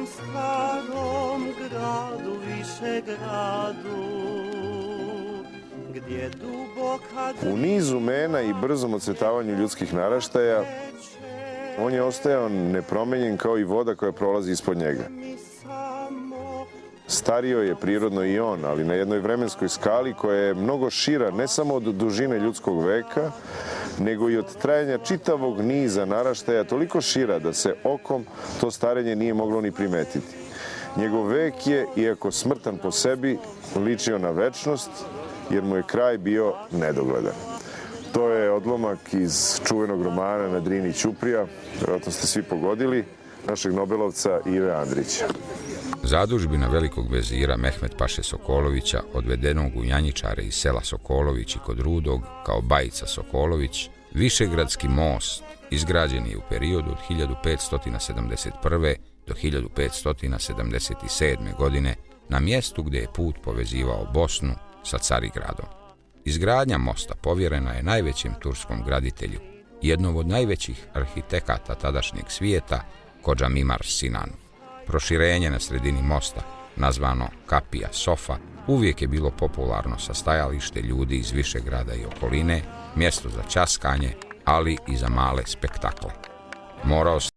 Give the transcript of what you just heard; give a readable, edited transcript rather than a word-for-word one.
Starom gradu, Višegradu, gdje duboka... U nizu mena i brzom ocvjetavanju ljudskih naraštaja, on je ostajao nepromenjen kao i voda koja prolazi ispod njega. Stario je prirodno i on, ali na jednoj vremenskoj skali koja je mnogo šira ne samo od dužine ljudskog veka, nego i od trajanja čitavog niza naraštaja, toliko šira da se okom to starenje nije moglo ni primetiti. Njegov vek je, iako smrtan po sebi, ličio na večnost, jer mu je kraj bio nedogledan. To je odlomak iz čuvenog romana Na Drini Ćuprija, vjerojatno ste svi pogodili, našeg Nobelovca Ive Andrića. Zadužbina velikog vezira Mehmet Paše Sokolovića, odvedenog u Janjičare iz sela Sokolovići kod Rudog kao Bajica Sokolović, Višegradski most, izgrađen je u periodu od 1571. do 1577. godine na mjestu gdje je put povezivao Bosnu sa Carigradom. Izgradnja mosta povjerena je najvećem turskom graditelju, jednom od najvećih arhitekata tadašnjeg svijeta, Kodža Mimar Sinanu. Proširenje na sredini mosta, nazvano Kapija Sofa, uvijek je bilo popularno sa stajalište ljudi iz Višegrada i okoline, mjesto za ćaskanje, ali i za male spektakle. Morao